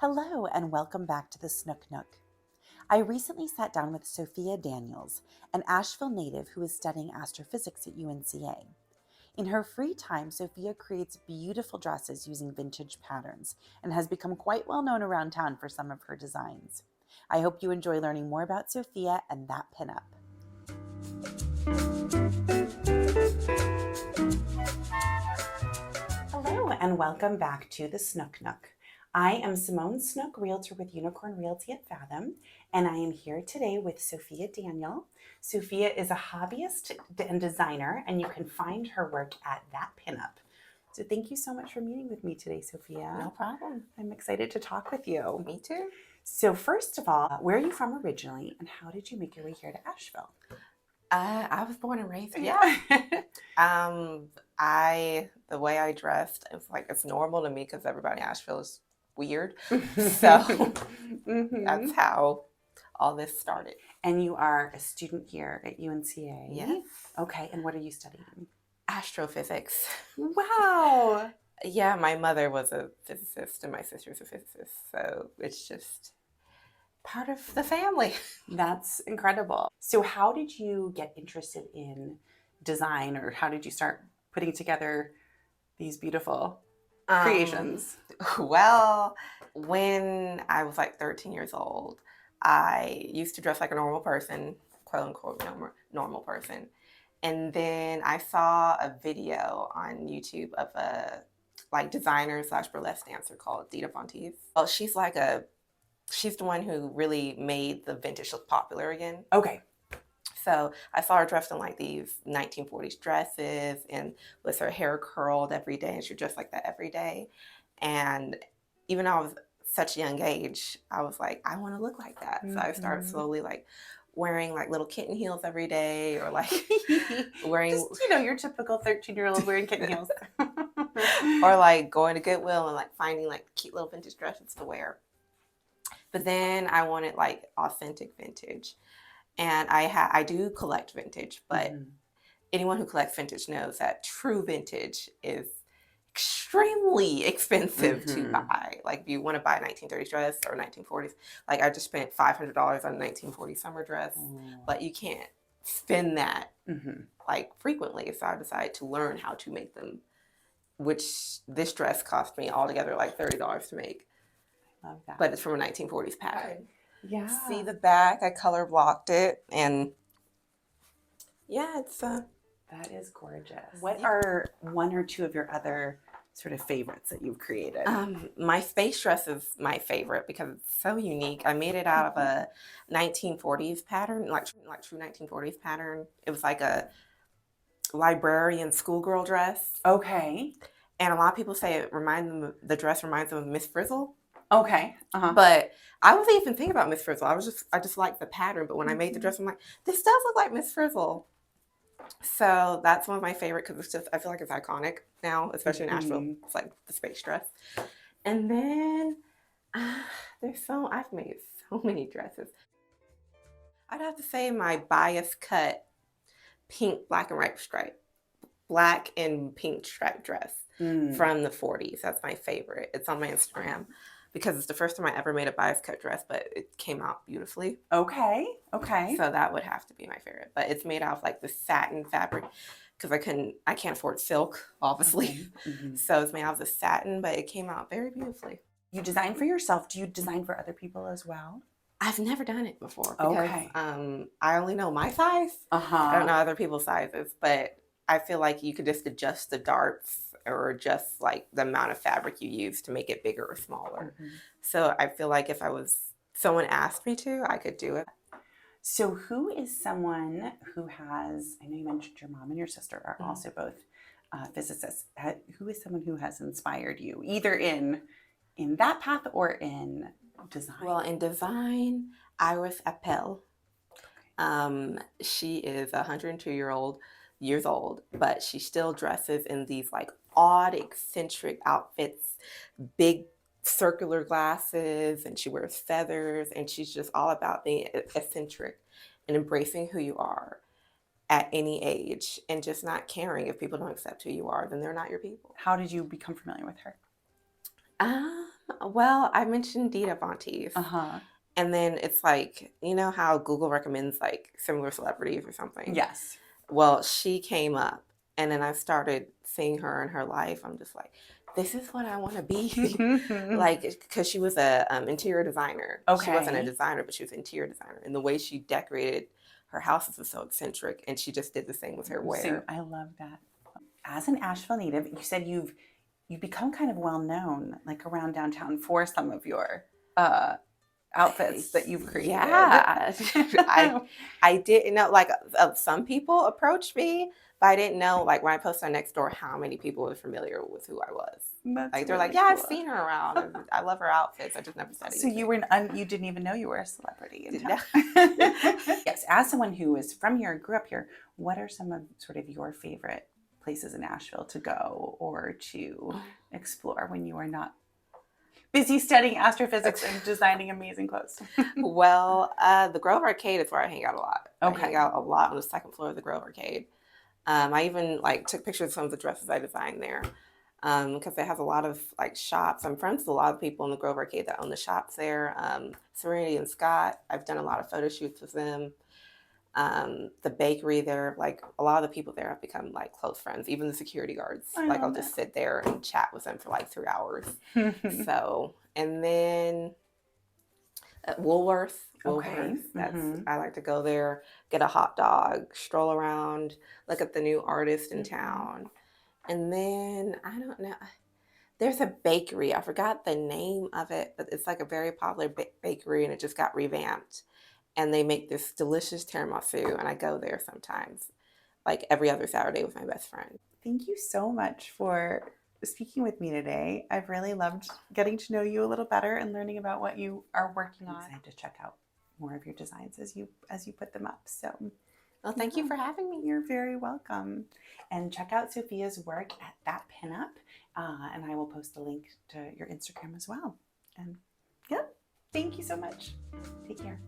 Hello and welcome back to the Snook Nook. I recently sat down with Sophia Daniels, an Asheville native who is studying astrophysics at UNCA. In her free time, Sophia creates beautiful dresses using vintage patterns and has become quite well known around town for some of her designs. I hope you enjoy learning more about Sophia and that pinup. Hello and welcome back to the Snook Nook. I am Simone Snook, Realtor with Unicorn Realty at Fathom, and I am here today with Sophia Daniel. Sophia is a hobbyist and designer, and you can find her work at That Pinup. So thank you so much for meeting with me today, Sophia. No problem. I'm excited to talk with you. Me too. So first of all, where are you from originally, and how did you make your way here to Asheville? I was born and raised here. Yeah. The way I dressed, it's normal to me because everybody in Asheville is weird. So that's how all this started. And you are a student here at UNCA. Yes. Okay, and what are you studying? Astrophysics. Wow. Yeah, my mother was a physicist and my sister's a physicist. So it's just part of the family. That's incredible. So how did you get interested in design, or how did you start putting together these beautiful creations? Well, when I was like 13 years old, I used to dress like a normal person, quote unquote normal person. And then I saw a video on YouTube of a designer / burlesque dancer called Dita Fontees. Well, she's the one who really made the vintage look popular again. Okay. So I saw her dressed in like these 1940s dresses and with her hair curled every day, and she dressed like that every day. And even though I was such a young age, I was like, I want to look like that. So I started slowly wearing little kitten heels every day, or wearing just, your typical 13-year-old wearing kitten heels. or going to Goodwill and finding cute little vintage dresses to wear. But then I wanted authentic vintage. And I do collect vintage, but anyone who collects vintage knows that true vintage is extremely expensive to buy. If you want to buy a 1930s dress or 1940s, I just spent $500 on a 1940s summer dress, but you can't spend that frequently. So I decided to learn how to make them, which this dress cost me altogether $30 to make. Love that. But it's from a 1940s pattern. Yeah. See the back? I color blocked it, and yeah, it's that is gorgeous. What are one or two of your other sort of favorites that you've created? My space dress is my favorite because it's so unique. I made it out of a 1940s pattern, true 1940s pattern. It was like a librarian schoolgirl dress. Okay. And a lot of people say the dress reminds them of Miss Frizzle. Okay. But I wasn't even thinking about Miss Frizzle. I just liked the pattern. But when I made the dress, I'm like, this does look like Miss Frizzle. So that's one of my favorite because I feel like it's iconic now, especially in Asheville. It's like the space dress. And then I've made so many dresses. I'd have to say my bias cut pink, black and pink stripe dress from the 40s. That's my favorite. It's on my Instagram because it's the first time I ever made a bias cut dress, but it came out beautifully. Okay. So that would have to be my favorite. But it's made out of the satin fabric because I can't afford silk, obviously. So it's made out of the satin, but it came out very beautifully. You design for yourself. Do you design for other people as well? I've never done it before because I only know my size. I don't know other people's sizes, but I feel like you could just adjust the darts or just the amount of fabric you use to make it bigger or smaller. So I feel like if someone asked me to, I could do it. So who is someone who has, I know you mentioned your mom and your sister are also both physicists. Who is someone who has inspired you, either in that path or in design? Well, in design, Iris Appel. She is 102 years old, but she still dresses in these odd, eccentric outfits, big circular glasses, and she wears feathers, and she's just all about being eccentric and embracing who you are at any age and just not caring if people don't accept who you are, then they're not your people. How did you become familiar with her? Well, I mentioned Dita Bonte's. Uh-huh. And then it's like, you know how Google recommends like similar celebrities or something? Yes. Well, she came up and then I started seeing her in her life. I'm just like, this is what I want to be. Like, because she was a interior designer. She wasn't a Okay. designer, but she was an interior designer. And the way she decorated her houses was so eccentric. And she just did the same with her So wear. I love that. As an Asheville native, you said you've become kind of well known, like around downtown, for some of your outfits that you've created. Yeah. I didn't know, like, some people approached me, but I didn't know, like, when I posted on Nextdoor, how many people were familiar with who I was. That's Like, they're really like, yeah, I've cool. seen her around. And I love her outfits. I just never said So anything. you didn't even know you were a celebrity in No. town. Yes, as someone who is from here, grew up here, what are some of sort of your favorite places in Asheville to go or to explore when you are not busy studying astrophysics and designing amazing clothes? Well, the Grove Arcade is where I hang out a lot. Okay. I hang out a lot on the second floor of the Grove Arcade. I even like took pictures of some of the dresses I designed there because it has a lot of like shops. I'm friends with a lot of people in the Grove Arcade that own the shops there. Serenity and Scott, I've done a lot of photo shoots with them. The bakery there, like a lot of the people there have become like close friends, even the security guards. Like I'll just sit there and chat with them for like 3 hours. So, and then Woolworth. Okay. That's I like to go there, get a hot dog, stroll around, look at the new artist in town. And then I don't know. There's a bakery. I forgot the name of it, but it's like a very popular bakery and it just got revamped. And they make this delicious tiramisu and I go there sometimes, like every other Saturday with my best friend. Thank you so much for speaking with me today. I've really loved getting to know you a little better and learning about what you are working on. I'm excited to check out more of your designs as you put them up. So, well, thank you for having me. You're very welcome. And check out Sophia's work at That Pinup, and I will post the link to your Instagram as well. And yeah, thank you so much. Take care.